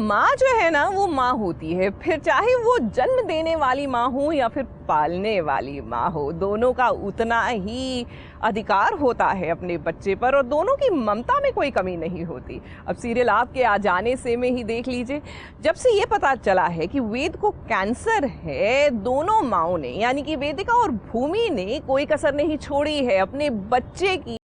माँ जो है ना वो माँ होती है, फिर चाहे वो जन्म देने वाली माँ हो या फिर पालने वाली माँ हो, दोनों का उतना ही अधिकार होता है अपने बच्चे पर और दोनों की ममता में कोई कमी नहीं होती। अब सीरियल आपके आ जाने से में ही देख लीजिए, जब से ये पता चला है कि वेद को कैंसर है, दोनों माँओं ने यानी कि वेदिका और भूमि ने कोई कसर नहीं छोड़ी है अपने बच्चे की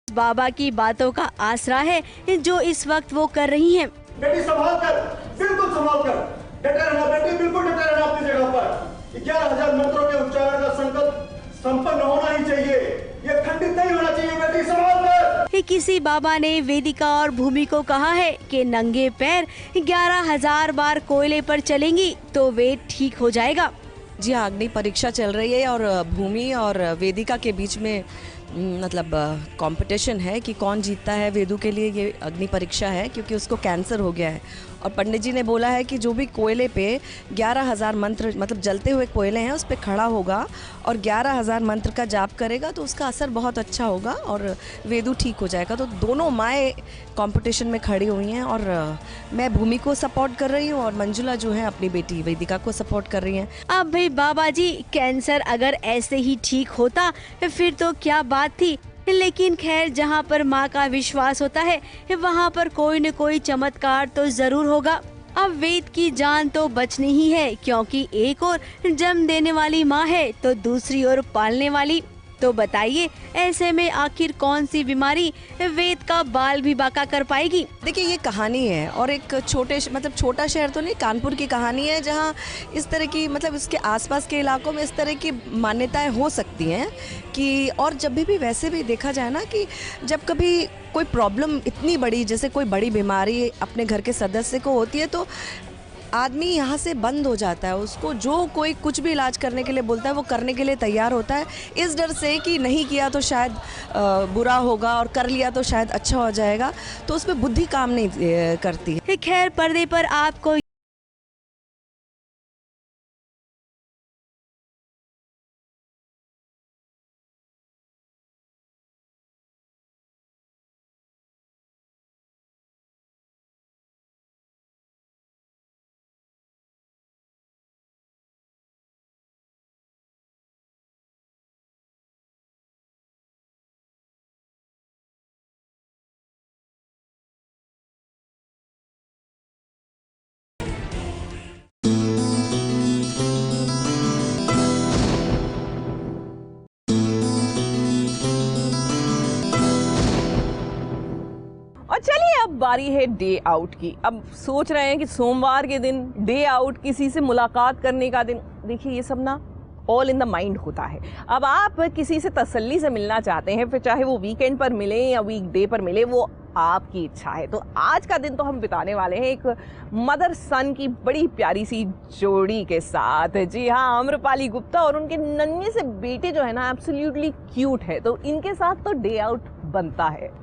बाबा की बातों का आसरा है जो इस वक्त वो कर रही हैं। बेटी संभाल कर, बिल्कुल संभाल कर, डटे रहना बेटी, बिल्कुल डटे रहना अपनी जगह पर। 11,000 मंत्रों के उच्चारण का संकल्प संपन्न होना ही चाहिए, ये खंडित नहीं होना चाहिए। बेटी संभाल कर। किसी बाबा ने वेदिका और भूमि को कहा है कि नंगे पैर 11,000 बार कोयले पर चलेंगी तो वेद ठीक हो जाएगा। जी हाँ, अग्नि परीक्षा चल रही है और भूमि और वेदिका के बीच में मतलब कंपटीशन है कि कौन जीतता है। वेदू के लिए ये अग्नि परीक्षा है क्योंकि उसको कैंसर हो गया है और पंडित जी ने बोला है कि जो भी कोयले पे 11,000 मंत्र मतलब जलते हुए कोयले हैं उस पर खड़ा होगा और 11,000 मंत्र का जाप करेगा तो उसका असर बहुत अच्छा होगा और वेदू ठीक हो जाएगा। तो दोनों माएँ कंपटीशन में खड़ी हुई हैं और मैं भूमि को सपोर्ट कर रही हूँ और मंजुला जो है अपनी बेटी वेदिका को सपोर्ट कर रही हैं। अब भाई बाबा जी, कैंसर अगर ऐसे ही ठीक होता फिर तो क्या बात थी, लेकिन खैर जहाँ पर माँ का विश्वास होता है वहाँ पर कोई न कोई चमत्कार तो जरूर होगा। अब वेद की जान तो बचनी ही है क्योंकि एक और जन्म देने वाली माँ है तो दूसरी ओर पालने वाली। तो बताइए ऐसे में आखिर कौन सी बीमारी वेद का बाल भी बाका कर पाएगी। देखिए ये कहानी है और एक छोटा शहर तो नहीं, कानपुर की कहानी है जहाँ इस तरह की मतलब इसके आसपास के इलाकों में इस तरह की मान्यताएं हो सकती हैं कि और जब भी वैसे भी देखा जाए ना कि जब कभी कोई प्रॉब्लम इतनी बड़ी जैसे कोई बड़ी बीमारी अपने घर के सदस्य को होती है तो आदमी यहाँ से बंद हो जाता है। उसको जो कोई कुछ भी इलाज करने के लिए बोलता है वो करने के लिए तैयार होता है, इस डर से कि नहीं किया तो शायद बुरा होगा और कर लिया तो शायद अच्छा हो जाएगा, तो उसमें बुद्धि काम नहीं करती है। खैर पर्दे पर आपको और चलिए अब बारी है डे आउट की। अब सोच रहे हैं कि सोमवार के दिन डे आउट, किसी से मुलाकात करने का दिन। देखिए ये सब ना ऑल इन द माइंड होता है। अब आप किसी से तसल्ली से मिलना चाहते हैं, फिर चाहे वो वीकेंड पर मिले या वीकडे पर मिले, वो आपकी इच्छा है। तो आज का दिन तो हम बिताने वाले हैं एक मदर सन की बड़ी प्यारी सी जोड़ी के साथ। जी हाँ, आम्रपाली गुप्ता और उनके नन्हे से बेटे जो है ना एब्सोल्युटली क्यूट है, तो इनके साथ तो डे आउट बनता है।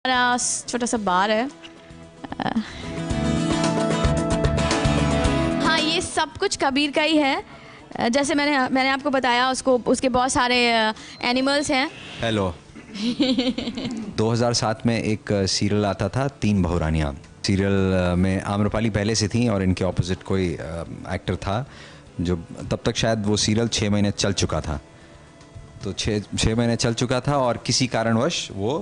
हमारा छोटा सा बार है। हाँ, ये सब कुछ कबीर का ही है। जैसे मैंने आपको बताया, उसके बहुत सारे एनिमल्स हैं। हेलो 2007 में एक सीरियल आता था, तीन बहुरानियाँ। सीरियल में आम्रपाली पहले से थी और इनके ऑपोजिट कोई एक्टर था, जो तब तक शायद वो सीरियल 6 महीने चल चुका था। तो 6 महीने चल चुका था और किसी कारणवश वो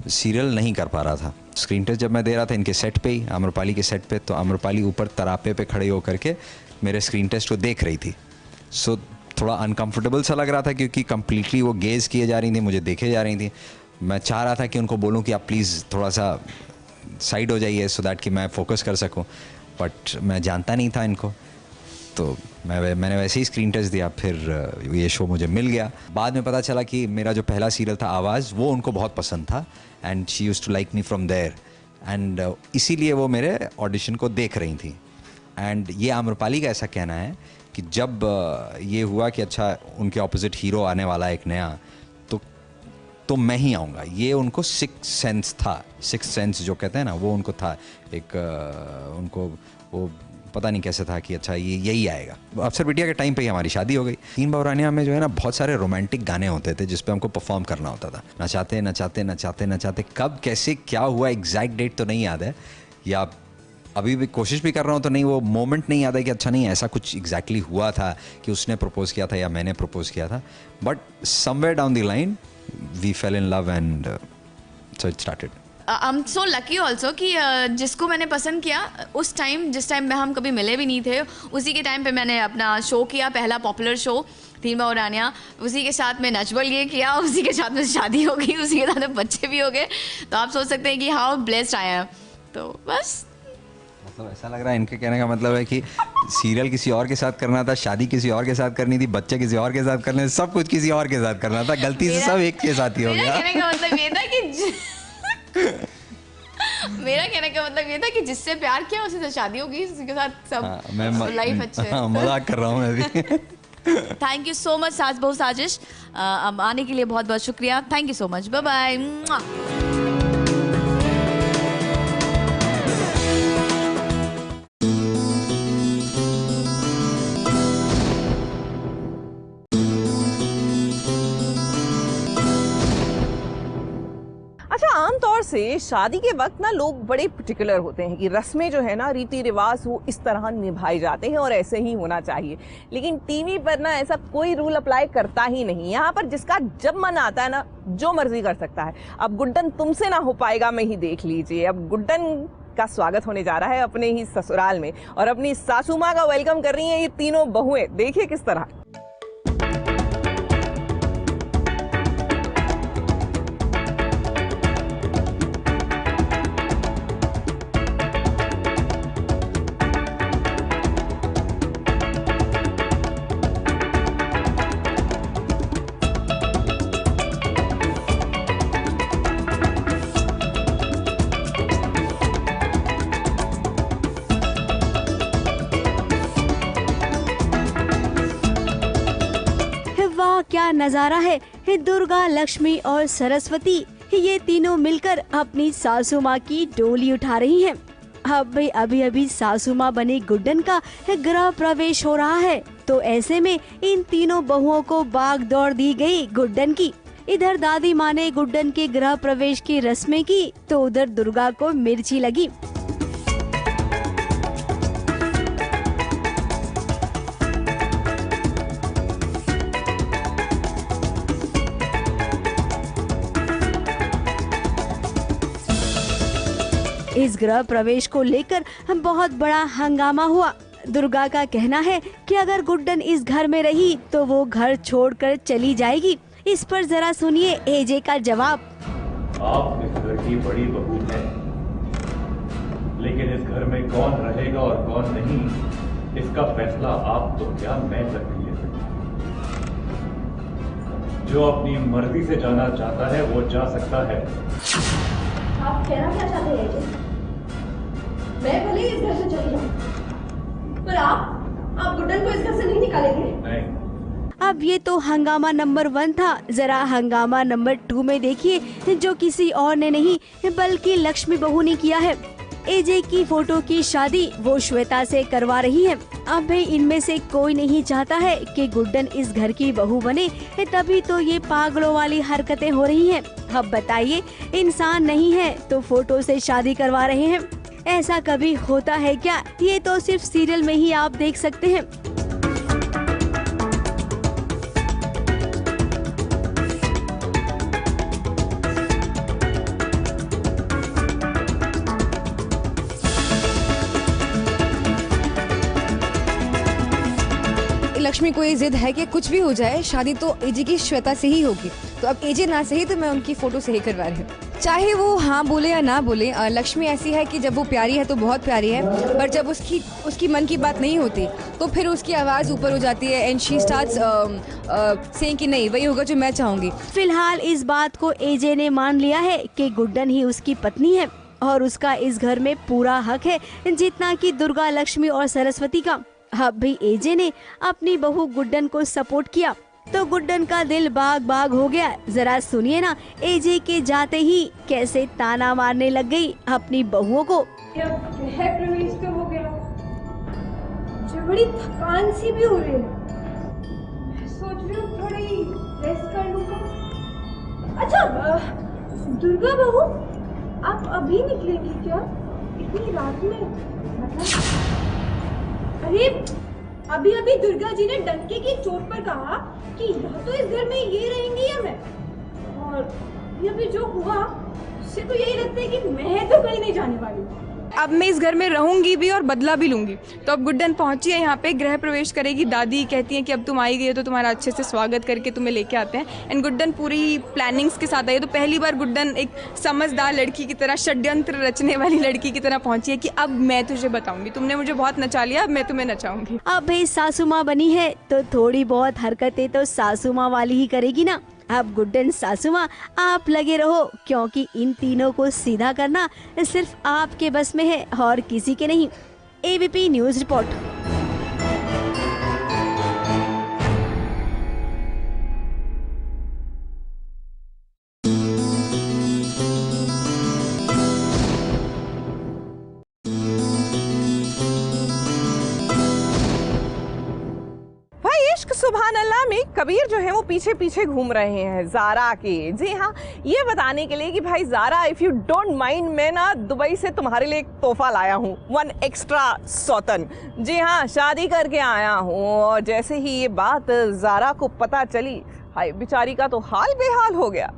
सीरियल नहीं कर पा रहा था। स्क्रीन टेस्ट जब मैं दे रहा था इनके सेट पे ही, आम्रपाली के सेट पे, तो आम्रपाली ऊपर तरापे पे खड़े होकर के मेरे स्क्रीन टेस्ट को देख रही थी। सो थोड़ा अनकंफर्टेबल सा लग रहा था, क्योंकि कम्प्लीटली वो गेज किए जा रही थी, मुझे देखे जा रही थी। मैं चाह रहा था कि उनको बोलूं कि आप प्लीज़ थोड़ा सा साइड हो जाइए, सो दैट कि मैं फोकस कर सकूं, बट मैं जानता नहीं था इनको। तो मैंने वैसे ही स्क्रीन टेस्ट दिया, फिर ये शो मुझे मिल गया। बाद में पता चला कि मेरा जो पहला सीरियल था आवाज़, वो उनको बहुत पसंद था and she used to like me from there, and इसीलिए वो मेरे ऑडिशन को देख रही थी। एंड ये आम्रपाली का ऐसा कहना है कि जब ये हुआ कि अच्छा उनके ऑपोजिट हीरो आने वाला है एक नया, तो मैं ही आऊँगा। ये उनको सिक्स सेंस जो कहते हैं ना, वो उनको था एक, उनको वो पता नहीं कैसे था कि अच्छा ये यही आएगा। अफसर बिटिया के टाइम पे ही हमारी शादी हो गई। तीन बहुरानियाँ में जो है ना, बहुत सारे रोमांटिक गाने होते थे जिस पे हमको परफॉर्म करना होता था। नचाते नचाते नचाते नचाते, कब कैसे क्या हुआ एग्जैक्ट डेट तो नहीं याद है, या अभी भी कोशिश भी कर रहा हूँ तो नहीं, वो मोमेंट नहीं याद है कि अच्छा नहीं ऐसा कुछ एग्जैक्टली हुआ था कि उसने प्रपोज किया था या मैंने प्रपोज किया था, but somewhere down the line we fell in love and so it started. I am so lucky also कि जिसको मैंने पसंद किया उस टाइम, जिस टाइम में हम कभी मिले भी नहीं थे, उसी के टाइम पे मैंने अपना शो किया, पहला पॉपुलर शो तीन बहुरानियाँ। उसी के साथ में नच बल ये किया, उसी के साथ में शादी हो गई, उसी के साथ में बच्चे भी हो गए। तो आप सोच सकते हैं कि हाउ ब्लेस्ड आई एम। तो बस मतलब ऐसा लग रहा है इनके कहने का मतलब है कि सीरियल किसी और के साथ करना था, शादी किसी और के साथ करनी थी, बच्चे किसी और के साथ करने, सब कुछ किसी और के साथ करना था, गलती से सब एक के साथ ही हो गया। कहने का मतलब ये था कि मेरा कहने का मतलब ये था कि जिससे प्यार किया उसी से शादी हो गई, उसी के साथ सब लाइफ अच्छे। मजाक कर रहा हूँ मैं भी। थैंक यू सो मच सास बहू साजिश, आने के लिए बहुत बहुत शुक्रिया। Thank you so much, bye bye. अच्छा, आमतौर से शादी के वक्त ना लोग बड़े पर्टिकुलर होते हैं कि रस्में जो है ना, रीति रिवाज वो इस तरह निभाए जाते हैं और ऐसे ही होना चाहिए। लेकिन टीवी पर ना ऐसा कोई रूल अप्लाई करता ही नहीं। यहाँ पर जिसका जब मन आता है ना, जो मर्जी कर सकता है। अब गुड्डन तुमसे ना हो पाएगा में ही देख लीजिए। अब गुड्डन का स्वागत होने जा रहा है अपने ही ससुराल में और अपनी सासू माँ का वेलकम कर रही हैं ये तीनों बहुएं। देखिए किस तरह। क्या नजारा है। दुर्गा, लक्ष्मी और सरस्वती ये तीनों मिलकर अपनी सासू माँ की डोली उठा रही हैं। अब अभी अभी सासू माँ बनी गुड्डन का गृह प्रवेश हो रहा है, तो ऐसे में इन तीनों बहुओं को भाग दौड़ दी गई गुड्डन की। इधर दादी माँ ने गुड्डन के गृह प्रवेश की रस्में की, तो उधर दुर्गा को मिर्ची लगी। इस गृह प्रवेश को लेकर बहुत बड़ा हंगामा हुआ। दुर्गा का कहना है कि अगर गुड्डन इस घर में रही तो वो घर छोड़कर चली जाएगी। इस पर जरा सुनिए एजे का जवाब। आप इस घर की बड़ी बहू हैं, लेकिन इस घर में कौन रहेगा और कौन नहीं, इसका फैसला आप तो क्या मैं तक नहीं ले सकती। जो अपनी मर्जी से जाना चाहता है वो जा सकता है। आप कहना क्या चाहते हैं एजे? मैं भले इस घर से चली जाऊं, पर आप गुड्डन को इस घर से नहीं निकालेंगे? नहीं। अब ये तो हंगामा नंबर 1 था, जरा हंगामा नंबर 2 में देखिए, जो किसी और ने नहीं बल्कि लक्ष्मी बहू ने किया है। एजे की फोटो की शादी वो श्वेता से करवा रही है। अब भाई इनमें से कोई नहीं चाहता है कि गुड्डन इस घर की बहू बने, तभी तो ये पागलों वाली हरकतें हो रही हैं। अब बताइए, इंसान नहीं है तो फोटो से शादी करवा रहे हैं, ऐसा कभी होता है क्या? ये तो सिर्फ सीरियल में ही आप देख सकते हैं। लक्ष्मी को ये जिद है कि कुछ भी हो जाए शादी तो एजे की श्वेता से ही होगी, तो अब एजे ना सही तो मैं उनकी फोटो से ही करवा रही हूँ। चाहे वो हाँ बोले या ना बोले, लक्ष्मी ऐसी है कि जब वो प्यारी है तो बहुत प्यारी है, पर जब उसकी मन की बात नहीं होती तो फिर उसकी आवाज़ ऊपर हो जाती है एंड शी स्टार्ट्स सेइंग कि नहीं वही होगा जो मैं चाहूँगी। फिलहाल इस बात को एजे ने मान लिया है कि गुड्डन ही उसकी पत्नी है और उसका इस घर में पूरा हक है, जितना कि दुर्गा, लक्ष्मी और सरस्वती का। अब भी एजे ने अपनी बहू गुड्डन को सपोर्ट किया तो गुड्डन का दिल बाग बाग हो गया। जरा सुनिए ना, एजे के जाते ही कैसे ताना मारने लग गई अपनी बहुओं को। गृह प्रवेश तो हो गया, मुझे बड़ी थकान सी भी हो रही है, मैं सोच रही हूँ थोड़ी रेस्ट कर लूँगा। अच्छा दुर्गा बहू, आप अभी निकलेंगी क्या इतनी रात में? मतलब अरे अभी अभी दुर्गा जी ने डंके की चोट पर कहा कि या तो इस घर में ये रहेंगी या मैं, और ये अभी जो हुआ उससे तो यही लगता है कि मैं तो कहीं नहीं जाने वाली हूँ। अब मैं इस घर में रहूंगी भी और बदला भी लूंगी। तो अब गुड्डन पहुंची है यहाँ पे, गृह प्रवेश करेगी। दादी कहती हैं कि अब तुम आई गई हो तो तुम्हारा अच्छे से स्वागत करके तुम्हें लेके आते हैं। एंड गुड्डन पूरी प्लानिंग्स के साथ आई है। तो पहली बार गुड्डन एक समझदार लड़की की तरह, षड्यंत्र रचने वाली लड़की की तरह पहुंची है कि अब मैं तुझे बताऊंगी, तुमने मुझे बहुत नचा लिया, अब मैं तुम्हें नचाऊंगी। अब भाई सासू माँ बनी है तो थोड़ी बहुत हरकतें तो सासू माँ वाली ही करेगी ना। अब गुड्डन सासू माँ आप लगे रहो, क्योंकि इन तीनों को सीधा करना सिर्फ आपके बस में है और किसी के नहीं। ABP news report. इश्क सुभान अल्लाह में कबीर जो है वो पीछे पीछे घूम रहे हैं ज़ारा के। जी हाँ, ये बताने के लिए कि भाई Zara, if you don't mind, मैं ना दुबई से तुम्हारे लिए एक तोहफा लाया हूँ, 1 एक्स्ट्रा सौतन। जी हाँ, शादी करके आया हूँ। और जैसे ही ये बात ज़ारा को पता चली, हाय बेचारी का तो हाल बेहाल हो गया।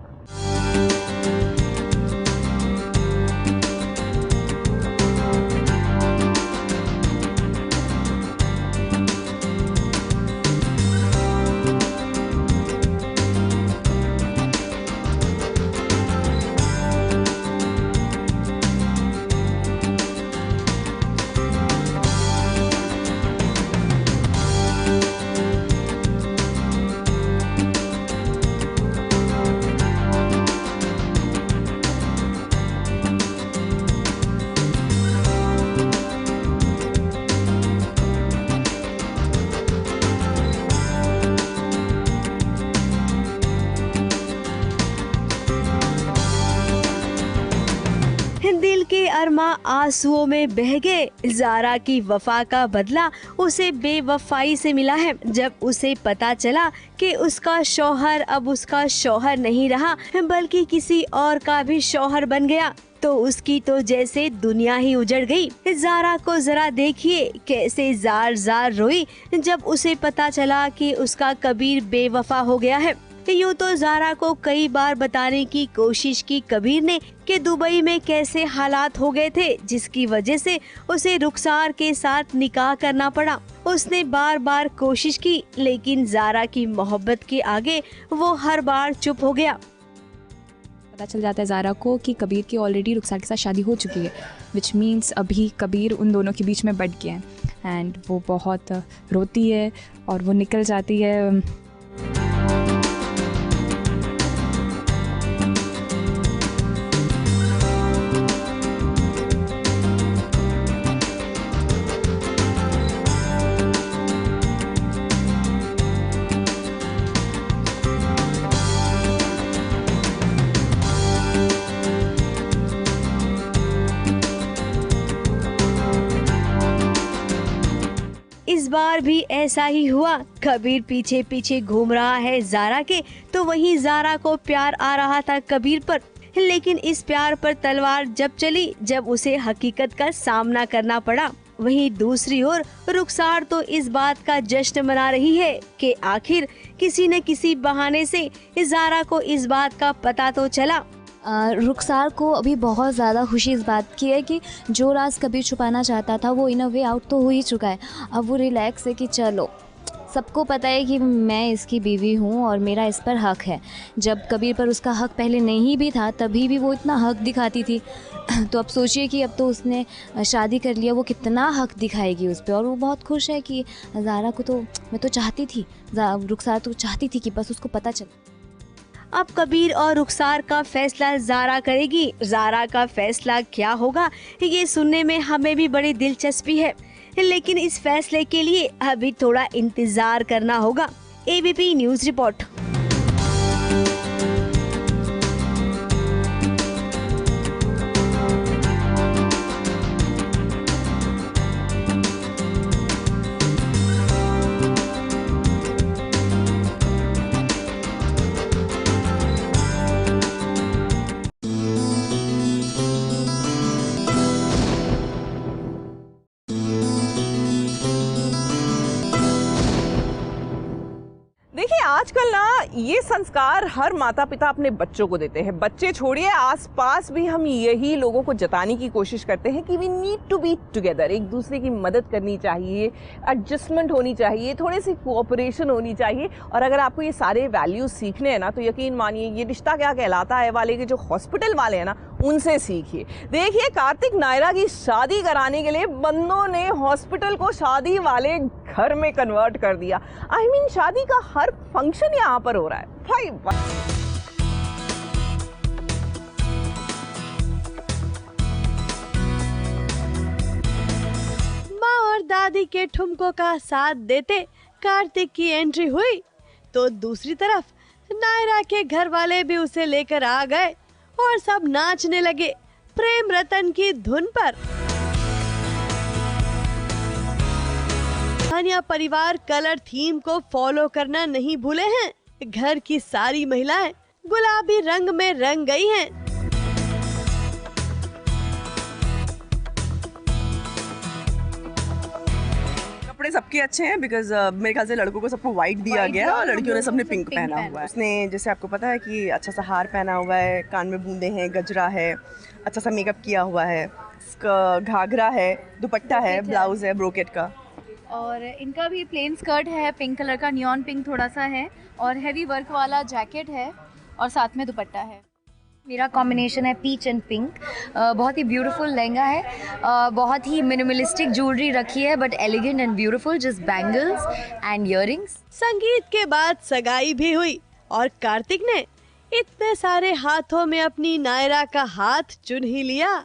दिल के अरमा आंसुओं में बह गए। ज़ारा की वफा का बदला उसे बेवफाई से मिला है। जब उसे पता चला कि उसका शौहर अब उसका शौहर नहीं रहा बल्कि किसी और का भी शौहर बन गया, तो उसकी तो जैसे दुनिया ही उजड़ गई। ज़ारा को जरा देखिए कैसे जार जार रोई जब उसे पता चला कि उसका कबीर बेवफा हो गया है। यूँ तो ज़ारा को कई बार बताने की कोशिश की कबीर ने कि दुबई में कैसे हालात हो गए थे, जिसकी वजह से उसे रुखसार के साथ निकाह करना पड़ा। उसने बार बार कोशिश की, लेकिन ज़ारा की मोहब्बत के आगे वो हर बार चुप हो गया। पता चल जाता है ज़ारा को कि कबीर की ऑलरेडी रुखसार के साथ शादी हो चुकी है, विच मीन्स अभी कबीर उन दोनों के बीच में बट गया है। एंड वो बहुत रोती है और वो निकल जाती है। बार भी ऐसा ही हुआ। कबीर पीछे पीछे घूम रहा है ज़ारा के, तो वहीं ज़ारा को प्यार आ रहा था कबीर पर। लेकिन इस प्यार पर तलवार जब चली, जब उसे हकीकत का सामना करना पड़ा। वहीं दूसरी ओर रुखसार तो इस बात का जश्न मना रही है कि आखिर किसी न किसी बहाने से ज़ारा को इस बात का पता तो चला। रुखसार को अभी बहुत ज़्यादा खुशी इस बात की है कि जो राज कबीर छुपाना चाहता था वो इन अ वे आउट तो हो ही चुका है। अब वो रिलैक्स है कि चलो, सबको पता है कि मैं इसकी बीवी हूँ और मेरा इस पर हक है। जब कबीर पर उसका हक पहले नहीं भी था तभी भी वो इतना हक दिखाती थी, तो अब सोचिए कि अब तो उसने शादी कर लिया, वो कितना हक दिखाएगी उस पर। और वो बहुत खुश है कि ज़ारा को तो मैं तो चाहती थी, रुखसार तो चाहती थी कि बस उसको पता चले। अब कबीर और रुखसार का फैसला ज़ारा करेगी। ज़ारा का फैसला क्या होगा ये सुनने में हमें भी बड़ी दिलचस्पी है, लेकिन इस फैसले के लिए अभी थोड़ा इंतजार करना होगा। ABP news report. देखिए आजकल ना ये संस्कार हर माता पिता अपने बच्चों को देते हैं। बच्चे छोड़िए, आसपास भी हम यही लोगों को जताने की कोशिश करते हैं कि we need to be together, एक दूसरे की मदद करनी चाहिए, एडजस्टमेंट होनी चाहिए, थोड़ी सी कोऑपरेशन होनी चाहिए। और अगर आपको ये सारे वैल्यूज सीखने हैं ना, तो यकीन मानिए ये रिश्ता क्या कहलाता है वाले के जो हॉस्पिटल वाले हैं ना, उनसे सीखिए। देखिए कार्तिक नायरा की शादी कराने के लिए बंदों ने हॉस्पिटल को शादी वाले घर में कन्वर्ट कर दिया। आई मीन शादी का हर फंक्शन यहाँ पर हो रहा है भाई। माँ और दादी के ठुमकों का साथ देते कार्तिक की एंट्री हुई, तो दूसरी तरफ नायरा के घर वाले भी उसे लेकर आ गए और सब नाचने लगे प्रेम रतन की धुन पर। तानिया परिवार कलर थीम को फॉलो करना नहीं भूले हैं। घर की सारी महिलाएं गुलाबी रंग में रंग गई हैं। कपड़े सबके अच्छे हैं बिकॉज मेरे ख्याल से लड़कों को सबको व्हाइट दिया गया है और लड़कियों ने सबने पिंक पहना हुआ है। उसने जैसे आपको पता है कि अच्छा सा हार पहना हुआ है, कान में बूंदे हैं, गजरा है, अच्छा सा मेकअप किया हुआ है, घाघरा है, दुपट्टा है, ब्लाउज है ब्रोकेट का। और इनका भी प्लेन स्कर्ट है, पिंक कलर का, नियॉन पिंक थोड़ा सा है, और हैवी वर्क वाला जैकेट है और साथ में दुपट्टा है। मेरा कॉम्बिनेशन है पीच एंड पिंक। बहुत ही ब्यूटीफुल लहंगा है, बहुत ही मिनिमलिस्टिक ज्वेलरी रखी है but elegant and beautiful, just bangles and earrings. संगीत के बाद सगाई भी हुई और कार्तिक ने इतने सारे हाथों में अपनी नायरा का हाथ चुन ही लिया।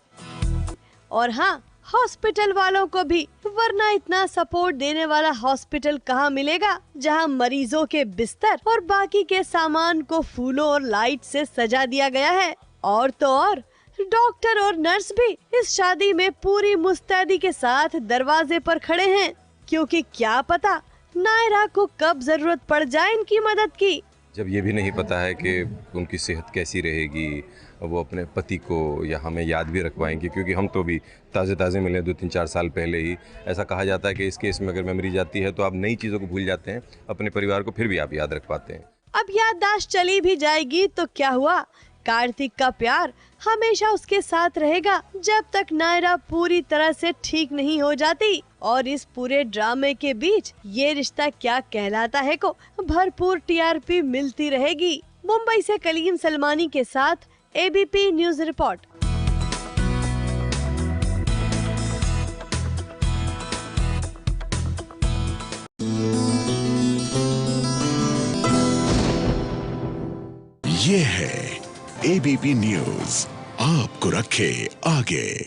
और हाँ, हॉस्पिटल वालों को भी, वरना इतना सपोर्ट देने वाला हॉस्पिटल कहाँ मिलेगा जहाँ मरीजों के बिस्तर और बाकी के सामान को फूलों और लाइट से सजा दिया गया है। और तो और डॉक्टर और नर्स भी इस शादी में पूरी मुस्तैदी के साथ दरवाजे पर खड़े हैं, क्योंकि क्या पता नायरा को कब जरूरत पड़ जाए इनकी मदद की। जब ये भी नहीं पता है कि उनकी सेहत कैसी रहेगी, वो अपने पति को या हमें याद भी रख पाएंगे, क्योंकि हम तो भी ताज़े मिले 2-3-4 साल पहले ही। ऐसा कहा जाता है कि इस केस में अगर मेमोरी जाती है तो आप नई चीज़ों को भूल जाते हैं, अपने परिवार को फिर भी आप याद रख पाते हैं। अब याददाश्त चली भी जाएगी तो क्या हुआ, कार्तिक का प्यार हमेशा उसके साथ रहेगा जब तक नायरा पूरी तरह से ठीक नहीं हो जाती। और इस पूरे ड्रामे के बीच ये रिश्ता क्या कहलाता है को भरपूर टीआरपी मिलती रहेगी। मुंबई से कलीम सलमानी के साथ एबीपी न्यूज रिपोर्ट। ये है एबीपी न्यूज, आपको रखे आगे।